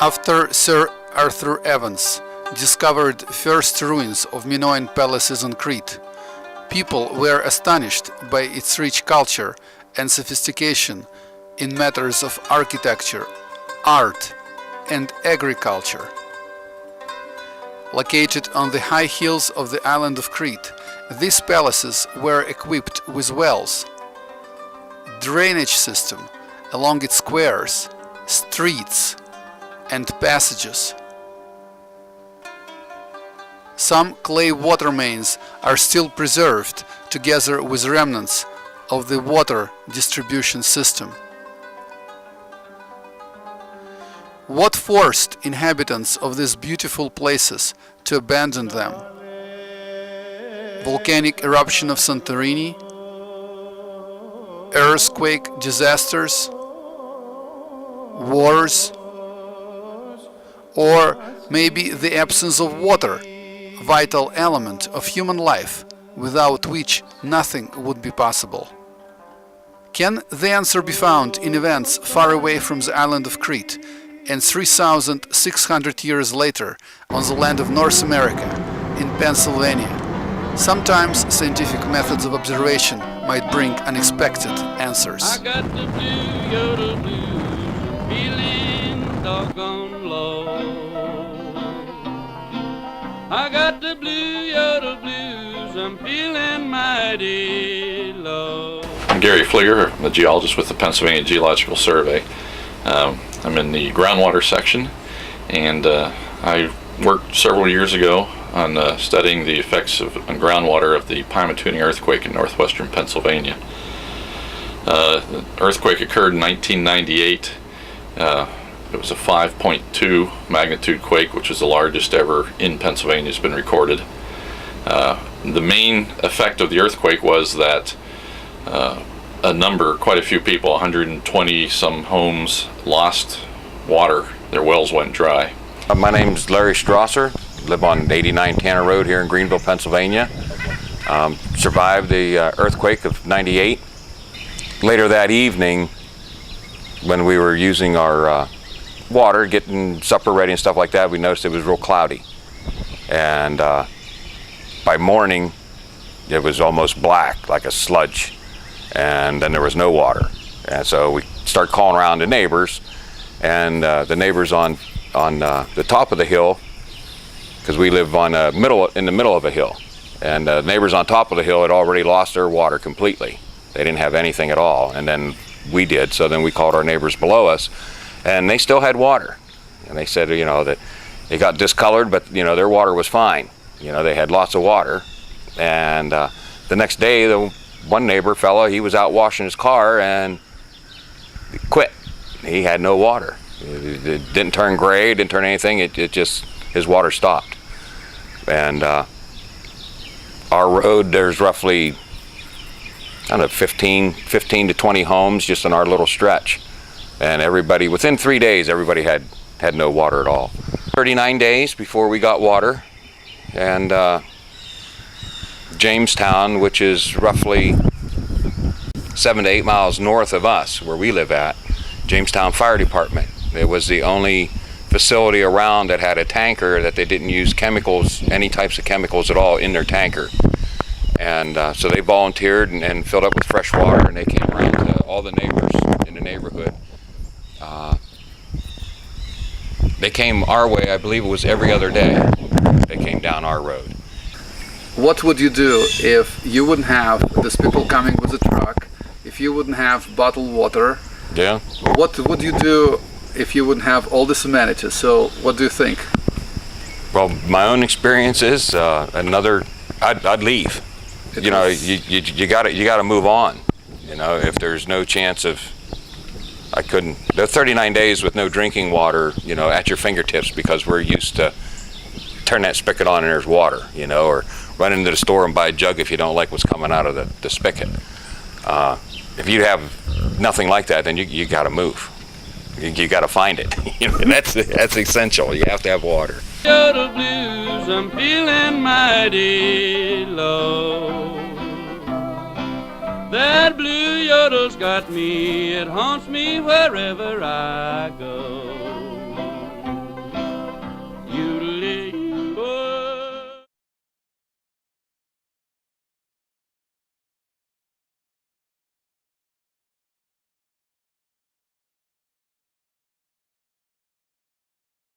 After Sir Arthur Evans discovered first ruins of Minoan palaces on Crete, people were astonished by its rich culture and sophistication in matters of architecture, art, and agriculture. Located on the high hills of the island of Crete, these palaces were equipped with wells, drainage system along its squares, streets, and passages. Some clay water mains are still preserved together with remnants of the water distribution system. What forced inhabitants of these beautiful places to abandon them? Volcanic eruption of Santorini, earthquake disasters, wars, or maybe the absence of water, vital element of human life, without which nothing would be possible. Can the answer be found in events far away from the island of Crete, and 3,600 years later on the land of North America, in Pennsylvania? Sometimes scientific methods of observation might bring unexpected answers. I got the blue, yodel blues, feeling doggone low. I got the blue, yodel blues, I'm feeling mighty low. I'm Gary Fleeger, I'm a geologist with the Pennsylvania Geological Survey. I'm in the groundwater section, and I worked several years ago on studying the effects on groundwater of the Pymatuning earthquake in northwestern Pennsylvania. The earthquake occurred in 1998. It was a 5.2 magnitude quake, which is the largest ever in Pennsylvania has been recorded. The main effect of the earthquake was that quite a few people, 120 some homes, lost water. Their wells went dry. My name's Larry Strasser. Live on 89 Tanner Road here in Greenville, Pennsylvania. Survived the earthquake of '98. Later that evening, when we were using our water, getting supper ready and stuff like that, we noticed it was real cloudy. And by morning, it was almost black, like a sludge. And then there was no water. And so we started calling around the neighbors, and the neighbors on the top of the hill, because we live in the middle of a hill, and the neighbors on top of the hill had already lost their water completely. They didn't have anything at all, and then we did. So then we called our neighbors below us, and they still had water. And they said, that it got discolored, but their water was fine. They had lots of water. And the next day, one neighbor fella, he was out washing his car and quit. He had no water. It didn't turn gray, didn't turn anything. It just, his water stopped. And our road, there's roughly, 15 to 20 homes just in our little stretch. And everybody, within 3 days, everybody had no water at all. 39 days before we got water. And Jamestown, which is roughly 7 to 8 miles north of us, where we live at, Jamestown Fire Department. It was the only facility around that had a tanker that they didn't use chemicals, any types of chemicals at all in their tanker. And so they volunteered and filled up with fresh water, and they came around to all the neighbors in the neighborhood. They came our way, I believe it was every other day. They came down our road. What would you do if you wouldn't have these people coming with a truck, if you wouldn't have bottled water? Yeah. What would you do if you wouldn't have all this amenities? So what do you think? Well, my own experience is I'd leave. You gotta move on. If there's no chance of, the 39 days with no drinking water, at your fingertips, because we're used to turn that spigot on and there's water, or run into the store and buy a jug if you don't like what's coming out of the spigot. If you have nothing like that, then you got to move. You got to find it. That's essential. You have to have water. Yodel blues, I'm feeling mighty low. That blue yodel's got me, it haunts me wherever I go.